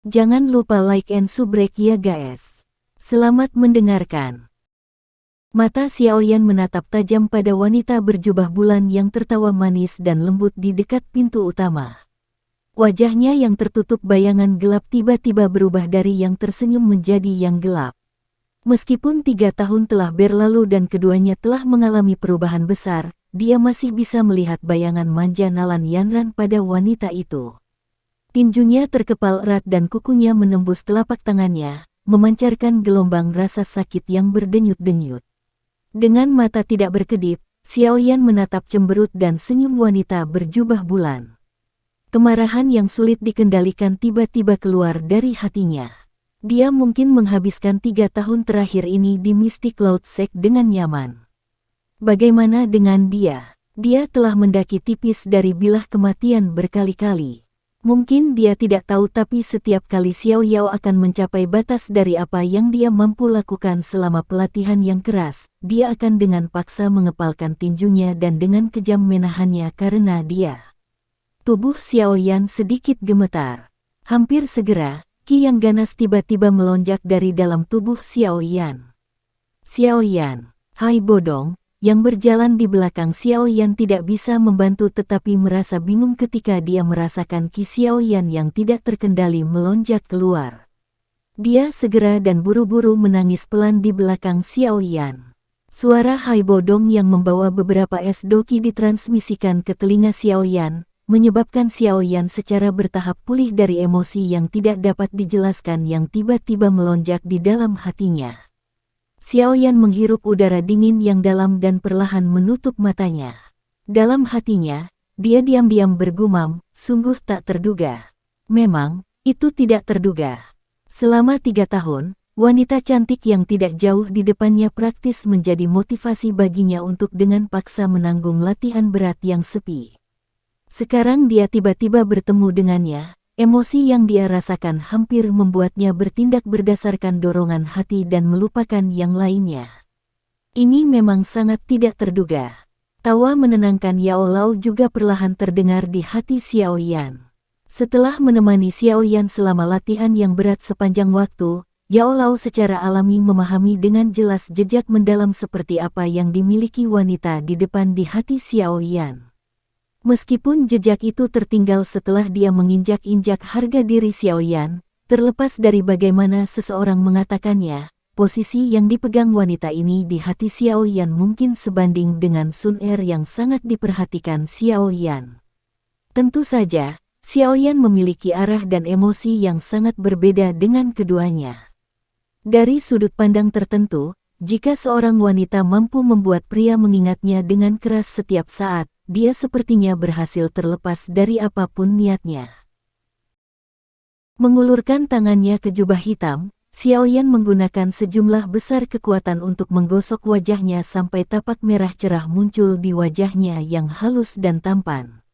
Jangan lupa like and subscribe ya guys. Selamat mendengarkan. Mata Xiaoyan menatap tajam pada wanita berjubah bulan yang tertawa manis dan lembut di dekat pintu utama. Wajahnya yang tertutup bayangan gelap tiba-tiba berubah dari yang tersenyum menjadi yang gelap. Meskipun 3 tahun telah berlalu dan keduanya telah mengalami perubahan besar, dia masih bisa melihat bayangan manja Nalan Yanran pada wanita itu. Tinjunya terkepal erat dan kukunya menembus telapak tangannya, memancarkan gelombang rasa sakit yang berdenyut-denyut. Dengan mata tidak berkedip, Xiaoyan menatap cemberut dan senyum wanita berjubah bulan. Kemarahan yang sulit dikendalikan tiba-tiba keluar dari hatinya. Dia mungkin menghabiskan 3 tahun terakhir ini di Mystic Cloud Sect dengan nyaman. Bagaimana dengan dia? Dia telah mendaki tipis dari bilah kematian berkali-kali. Mungkin dia tidak tahu tapi setiap kali Xiao Yao akan mencapai batas dari apa yang dia mampu lakukan selama pelatihan yang keras, dia akan dengan paksa mengepalkan tinjunya dan dengan kejam menahannya karena dia. Tubuh Xiaoyan sedikit gemetar. Hampir segera, Qi yang ganas tiba-tiba melonjak dari dalam tubuh Xiaoyan. Xiaoyan, hai bodong. Yang berjalan di belakang Xiaoyan tidak bisa membantu tetapi merasa bingung ketika dia merasakan Qi Xiaoyan yang tidak terkendali melonjak keluar. Dia segera dan buru-buru menangis pelan di belakang Xiaoyan. Suara hai bodong yang membawa beberapa es doki ditransmisikan ke telinga Xiaoyan, menyebabkan Xiaoyan secara bertahap pulih dari emosi yang tidak dapat dijelaskan yang tiba-tiba melonjak di dalam hatinya. Xiaoyan menghirup udara dingin yang dalam dan perlahan menutup matanya. Dalam hatinya, dia diam-diam bergumam, sungguh tak terduga. Memang, itu tidak terduga. Selama 3 tahun, wanita cantik yang tidak jauh di depannya praktis menjadi motivasi baginya untuk dengan paksa menanggung latihan berat yang sepi. Sekarang dia tiba-tiba bertemu dengannya. Emosi yang dia rasakan hampir membuatnya bertindak berdasarkan dorongan hati dan melupakan yang lainnya. Ini memang sangat tidak terduga. Tawa menenangkan Yao Lao juga perlahan terdengar di hati Xiaoyan. Setelah menemani Xiaoyan selama latihan yang berat sepanjang waktu, Yao Lao secara alami memahami dengan jelas jejak mendalam seperti apa yang dimiliki wanita di depan di hati Xiaoyan. Meskipun jejak itu tertinggal setelah dia menginjak-injak harga diri Xiaoyan, terlepas dari bagaimana seseorang mengatakannya, posisi yang dipegang wanita ini di hati Xiaoyan mungkin sebanding dengan Sun Er yang sangat diperhatikan Xiaoyan. Tentu saja, Xiaoyan memiliki arah dan emosi yang sangat berbeda dengan keduanya. Dari sudut pandang tertentu, jika seorang wanita mampu membuat pria mengingatnya dengan keras setiap saat, dia sepertinya berhasil terlepas dari apapun niatnya. Mengulurkan tangannya ke jubah hitam, Xiaoyan menggunakan sejumlah besar kekuatan untuk menggosok wajahnya sampai tapak merah cerah muncul di wajahnya yang halus dan tampan.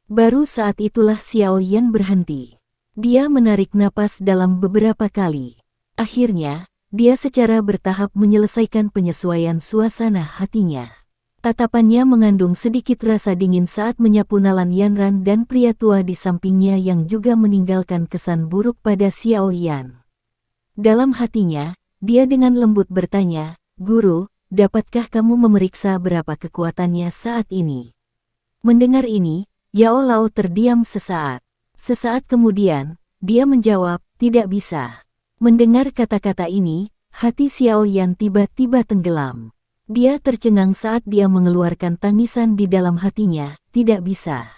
Baru saat itulah Xiaoyan berhenti. Dia menarik napas dalam beberapa kali. Akhirnya, dia secara bertahap menyelesaikan penyesuaian suasana hatinya. Tatapannya mengandung sedikit rasa dingin saat menyapu Nalan Yanran dan pria tua di sampingnya yang juga meninggalkan kesan buruk pada Xiaoyan. Dalam hatinya, dia dengan lembut bertanya, "Guru, dapatkah kamu memeriksa berapa kekuatannya saat ini?" Mendengar ini, Yao Lao terdiam sesaat. Sesaat kemudian, dia menjawab, "Tidak bisa." Mendengar kata-kata ini, hati Xiaoyan tiba-tiba tenggelam. Dia tercengang saat dia mengeluarkan tangisan di dalam hatinya, tidak bisa.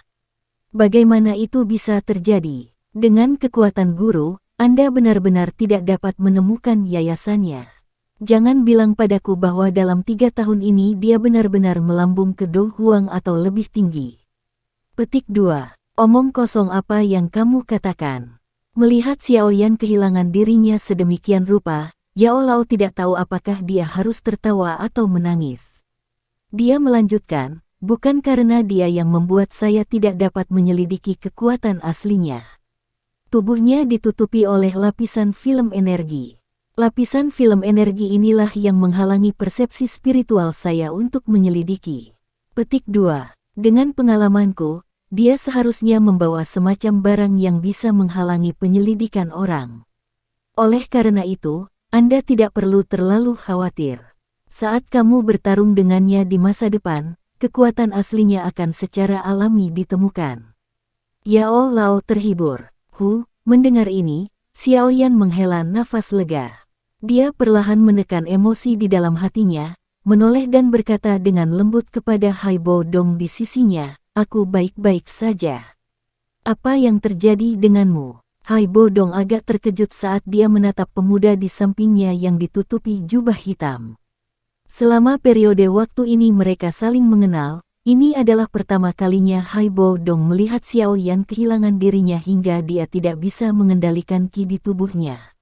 Bagaimana itu bisa terjadi? Dengan kekuatan guru, Anda benar-benar tidak dapat menemukan yayasannya. Jangan bilang padaku bahwa dalam 3 tahun ini dia benar-benar melambung ke Do Huang atau lebih tinggi. Petik 2. Omong kosong apa yang kamu katakan? Melihat Xiaoyan kehilangan dirinya sedemikian rupa, Yao Lao tidak tahu apakah dia harus tertawa atau menangis. Dia melanjutkan, bukan karena dia yang membuat saya tidak dapat menyelidiki kekuatan aslinya. Tubuhnya ditutupi oleh lapisan film energi. Lapisan film energi inilah yang menghalangi persepsi spiritual saya untuk menyelidiki. Petik 2. Dengan pengalamanku, dia seharusnya membawa semacam barang yang bisa menghalangi penyelidikan orang. Oleh karena itu, Anda tidak perlu terlalu khawatir. Saat kamu bertarung dengannya di masa depan, kekuatan aslinya akan secara alami ditemukan. Yao Lao terhibur. Mendengar ini, Xiaoyan menghela nafas lega. Dia perlahan menekan emosi di dalam hatinya, menoleh dan berkata dengan lembut kepada Haibo Dong di sisinya, "Aku baik-baik saja. Apa yang terjadi denganmu?" Haibo Dong agak terkejut saat dia menatap pemuda di sampingnya yang ditutupi jubah hitam. Selama periode waktu ini mereka saling mengenal. Ini adalah pertama kalinya Haibo Dong melihat Xiaoyan kehilangan dirinya hingga dia tidak bisa mengendalikan ki di tubuhnya.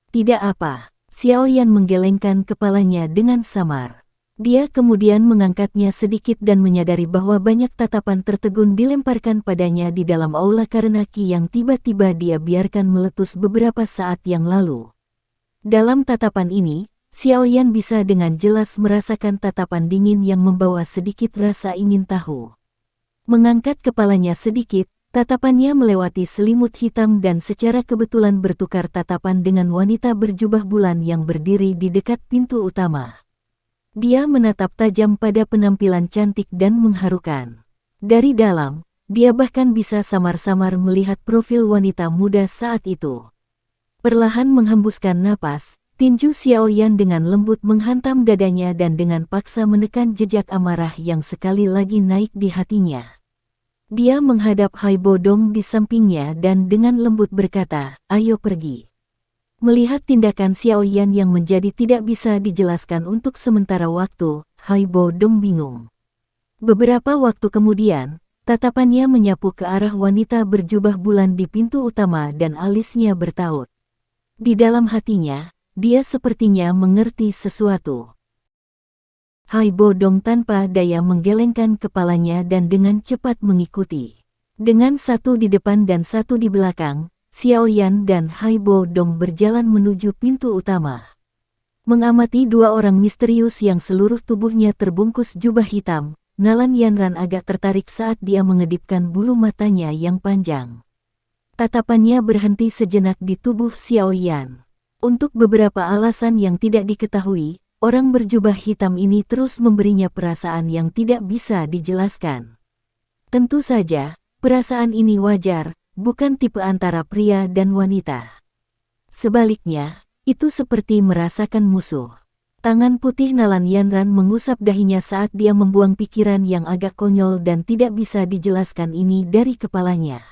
Tidak apa, Xiaoyan menggelengkan kepalanya dengan samar. Dia kemudian mengangkatnya sedikit dan menyadari bahwa banyak tatapan tertegun dilemparkan padanya di dalam aula karena ki yang tiba-tiba dia biarkan meletus beberapa saat yang lalu. Dalam tatapan ini, Xiaoyan bisa dengan jelas merasakan tatapan dingin yang membawa sedikit rasa ingin tahu. Mengangkat kepalanya sedikit, tatapannya melewati selimut hitam dan secara kebetulan bertukar tatapan dengan wanita berjubah bulan yang berdiri di dekat pintu utama. Dia menatap tajam pada penampilan cantik dan mengharukan. Dari dalam, dia bahkan bisa samar-samar melihat profil wanita muda saat itu. Perlahan menghembuskan napas, tinju Xiaoyan dengan lembut menghantam dadanya dan dengan paksa menekan jejak amarah yang sekali lagi naik di hatinya. Dia menghadap Haibo Dong di sampingnya dan dengan lembut berkata, "Ayo pergi." Melihat tindakan Xiaoyan yang menjadi tidak bisa dijelaskan untuk sementara waktu, Haibo Dong bingung. Beberapa waktu kemudian, tatapannya menyapu ke arah wanita berjubah bulan di pintu utama dan alisnya bertaut. Di dalam hatinya, dia sepertinya mengerti sesuatu. Haibo Dong tanpa daya menggelengkan kepalanya dan dengan cepat mengikuti. Dengan satu di depan dan satu di belakang, Xiaoyan dan Haibo Dong berjalan menuju pintu utama. Mengamati dua orang misterius yang seluruh tubuhnya terbungkus jubah hitam, Nalan Yanran agak tertarik saat dia mengedipkan bulu matanya yang panjang. Tatapannya berhenti sejenak di tubuh Xiaoyan. Untuk beberapa alasan yang tidak diketahui, orang berjubah hitam ini terus memberinya perasaan yang tidak bisa dijelaskan. Tentu saja, perasaan ini wajar, bukan tipe antara pria dan wanita. Sebaliknya, itu seperti merasakan musuh. Tangan putih Nalan Yanran mengusap dahinya saat dia membuang pikiran yang agak konyol dan tidak bisa dijelaskan ini dari kepalanya.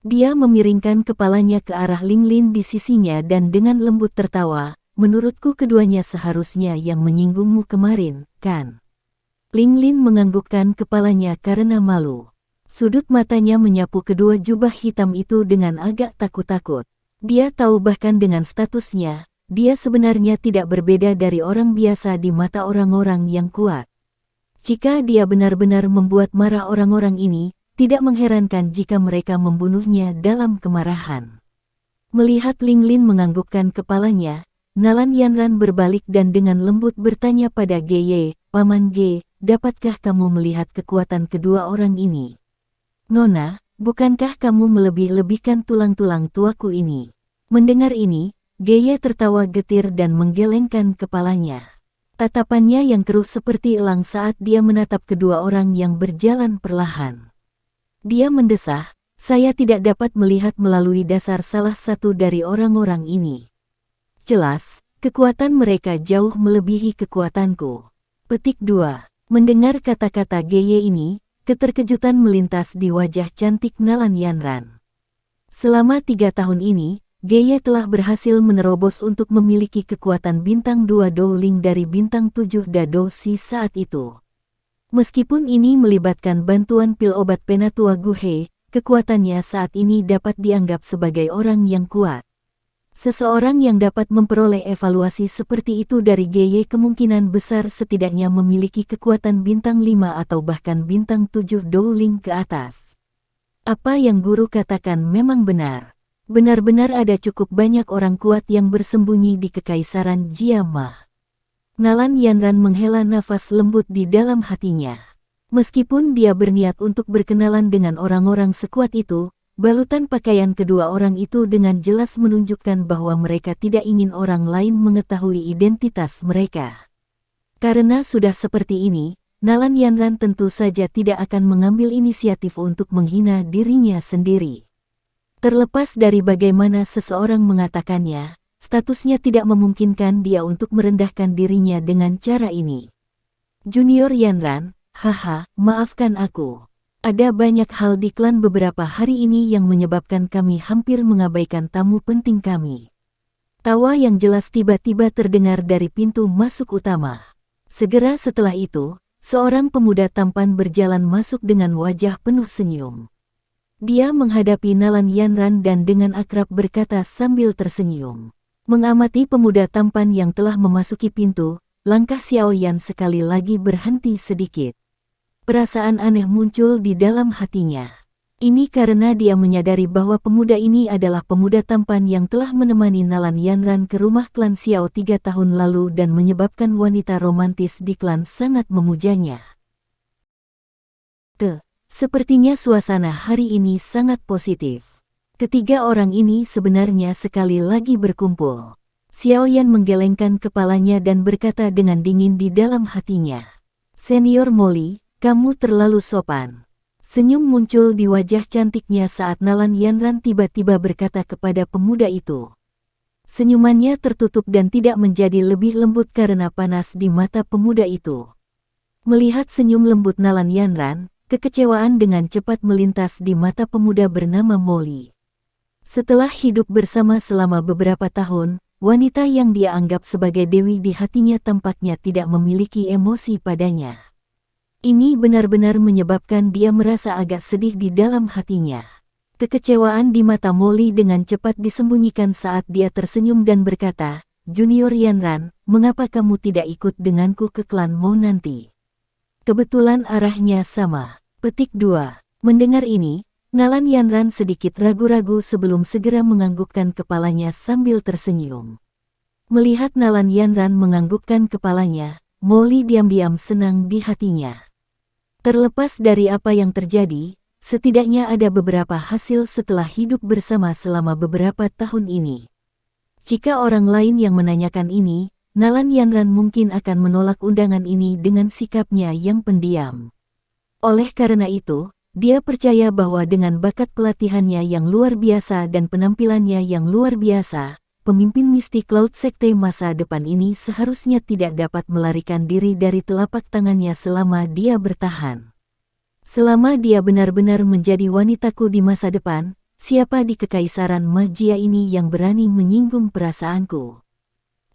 Dia memiringkan kepalanya ke arah Linglin di sisinya dan dengan lembut tertawa, "Menurutku keduanya seharusnya yang menyinggungmu kemarin, kan?" Linglin menganggukkan kepalanya karena malu. Sudut matanya menyapu kedua jubah hitam itu dengan agak takut-takut. Dia tahu bahkan dengan statusnya, dia sebenarnya tidak berbeda dari orang biasa di mata orang-orang yang kuat. Jika dia benar-benar membuat marah orang-orang ini, tidak mengherankan jika mereka membunuhnya dalam kemarahan. Melihat Linglin menganggukkan kepalanya, Nalan Yanran berbalik dan dengan lembut bertanya pada Gye, "Paman Ge, dapatkah kamu melihat kekuatan kedua orang ini?" "Nona, bukankah kamu melebih-lebihkan tulang-tulang tuaku ini?" Mendengar ini, Gye tertawa getir dan menggelengkan kepalanya. Tatapannya yang keruh seperti elang saat dia menatap kedua orang yang berjalan perlahan. Dia mendesah, "Saya tidak dapat melihat melalui dasar salah satu dari orang-orang ini. Jelas, kekuatan mereka jauh melebihi kekuatanku." Petik 2. Mendengar kata-kata Gye ini, keterkejutan melintas di wajah cantik Nalan Yanran. Selama 3 tahun ini, Gye telah berhasil menerobos untuk memiliki kekuatan bintang 2 Dowling dari bintang 7 Dadosi saat itu. Meskipun ini melibatkan bantuan pil obat penatua Guhe, kekuatannya saat ini dapat dianggap sebagai orang yang kuat. Seseorang yang dapat memperoleh evaluasi seperti itu dari Gye kemungkinan besar setidaknya memiliki kekuatan bintang 5 atau bahkan bintang 7 Dowling ke atas. Apa yang guru katakan memang benar. Benar-benar ada cukup banyak orang kuat yang bersembunyi di Kekaisaran Jiamah. Nalan Yanran menghela nafas lembut di dalam hatinya. Meskipun dia berniat untuk berkenalan dengan orang-orang sekuat itu, balutan pakaian kedua orang itu dengan jelas menunjukkan bahwa mereka tidak ingin orang lain mengetahui identitas mereka. Karena sudah seperti ini, Nalan Yanran tentu saja tidak akan mengambil inisiatif untuk menghina dirinya sendiri. Terlepas dari bagaimana seseorang mengatakannya, statusnya tidak memungkinkan dia untuk merendahkan dirinya dengan cara ini. Junior Yanran, haha, maafkan aku. Ada banyak hal di klan beberapa hari ini yang menyebabkan kami hampir mengabaikan tamu penting kami. Tawa yang jelas tiba-tiba terdengar dari pintu masuk utama. Segera setelah itu, seorang pemuda tampan berjalan masuk dengan wajah penuh senyum. Dia menghadapi Nalan Yanran dan dengan akrab berkata sambil tersenyum. Mengamati pemuda tampan yang telah memasuki pintu, langkah Xiao Yan sekali lagi berhenti sedikit. Perasaan aneh muncul di dalam hatinya. Ini karena dia menyadari bahwa pemuda ini adalah pemuda tampan yang telah menemani Nalan Yanran ke rumah klan Xiao 3 tahun lalu dan menyebabkan wanita romantis di klan sangat memujanya. Sepertinya suasana hari ini sangat positif. Ketiga orang ini sebenarnya sekali lagi berkumpul. Xiao Yan menggelengkan kepalanya dan berkata dengan dingin di dalam hatinya. Senior Molly, kamu terlalu sopan. Senyum muncul di wajah cantiknya saat Nalan Yanran tiba-tiba berkata kepada pemuda itu. Senyumannya tertutup dan tidak menjadi lebih lembut karena panas di mata pemuda itu. Melihat senyum lembut Nalan Yanran, kekecewaan dengan cepat melintas di mata pemuda bernama Molly. Setelah hidup bersama selama beberapa tahun, wanita yang dia anggap sebagai dewi di hatinya tampaknya tidak memiliki emosi padanya. Ini benar-benar menyebabkan dia merasa agak sedih di dalam hatinya. Kekecewaan di mata Molly dengan cepat disembunyikan saat dia tersenyum dan berkata, Junior Yanran, mengapa kamu tidak ikut denganku ke klanmu nanti? Kebetulan arahnya sama. Petik 2. Mendengar ini, Nalan Yanran sedikit ragu-ragu sebelum segera menganggukkan kepalanya sambil tersenyum. Melihat Nalan Yanran menganggukkan kepalanya, Molly diam-diam senang di hatinya. Terlepas dari apa yang terjadi, setidaknya ada beberapa hasil setelah hidup bersama selama beberapa tahun ini. Jika orang lain yang menanyakan ini, Nalan Yanran mungkin akan menolak undangan ini dengan sikapnya yang pendiam. Oleh karena itu, dia percaya bahwa dengan bakat pelatihannya yang luar biasa dan penampilannya yang luar biasa, pemimpin mistik Cloud Sekte masa depan ini seharusnya tidak dapat melarikan diri dari telapak tangannya selama dia bertahan. Selama dia benar-benar menjadi wanitaku di masa depan, siapa di kekaisaran magia ini yang berani menyinggung perasaanku?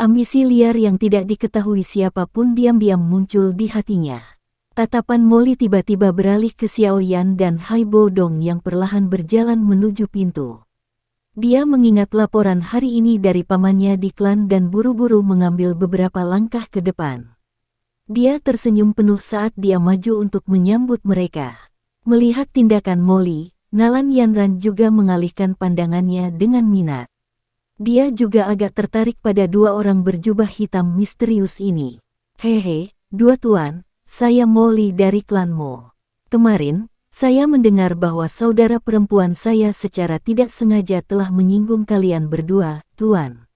Ambisi liar yang tidak diketahui siapapun diam-diam muncul di hatinya. Tatapan Molly tiba-tiba beralih ke Xiao Yan dan Hai Bo Dong yang perlahan berjalan menuju pintu. Dia mengingat laporan hari ini dari pamannya di klan dan buru-buru mengambil beberapa langkah ke depan. Dia tersenyum penuh saat dia maju untuk menyambut mereka. Melihat tindakan Molly, Nalan Yanran juga mengalihkan pandangannya dengan minat. Dia juga agak tertarik pada dua orang berjubah hitam misterius ini. Hehe, dua tuan, saya Molly dari klanmu. Kemarin, saya mendengar bahwa saudara perempuan saya secara tidak sengaja telah menyinggung kalian berdua, tuan.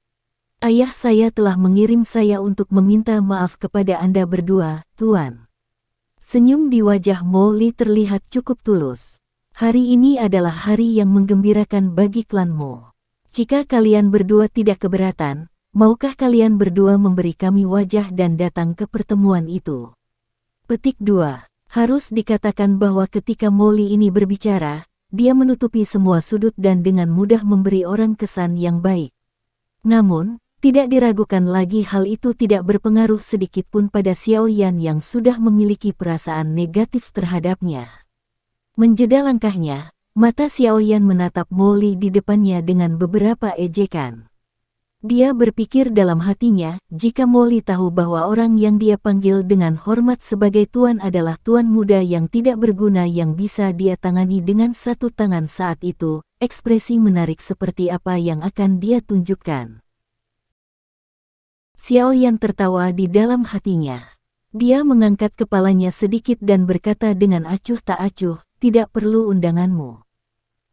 Ayah saya telah mengirim saya untuk meminta maaf kepada Anda berdua, tuan. Senyum di wajah Molly terlihat cukup tulus. Hari ini adalah hari yang menggembirakan bagi klanmu. Jika kalian berdua tidak keberatan, maukah kalian berdua memberi kami wajah dan datang ke pertemuan itu? Petik 2. Harus dikatakan bahwa ketika Molly ini berbicara, dia menutupi semua sudut dan dengan mudah memberi orang kesan yang baik. Namun, tidak diragukan lagi hal itu tidak berpengaruh sedikitpun pada Xiao Yan yang sudah memiliki perasaan negatif terhadapnya. Menjeda langkahnya, mata Xiao Yan menatap Molly di depannya dengan beberapa ejekan. Dia berpikir dalam hatinya, jika Molly tahu bahwa orang yang dia panggil dengan hormat sebagai tuan adalah tuan muda yang tidak berguna yang bisa dia tangani dengan satu tangan saat itu, ekspresi menarik seperti apa yang akan dia tunjukkan. Xiao Yan tertawa di dalam hatinya. Dia mengangkat kepalanya sedikit dan berkata dengan acuh tak acuh, tidak perlu undanganmu.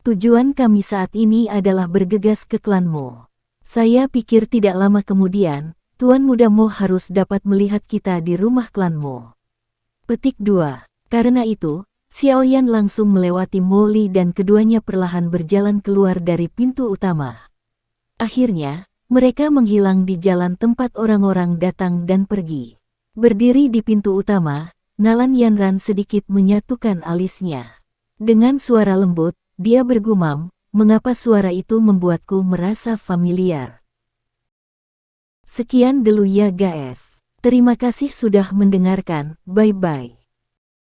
Tujuan kami saat ini adalah bergegas ke klan Mo. Saya pikir tidak lama kemudian, Tuan Muda Mo harus dapat melihat kita di rumah klan Mo. Petik 2. Karena itu, Xiaoyan langsung melewati Mo Li dan keduanya perlahan berjalan keluar dari pintu utama. Akhirnya, mereka menghilang di jalan tempat orang-orang datang dan pergi. Berdiri di pintu utama, Nalan Yanran sedikit menyatukan alisnya. Dengan suara lembut, dia bergumam, mengapa suara itu membuatku merasa familiar. Sekian dulu ya guys. Terima kasih sudah mendengarkan, bye-bye.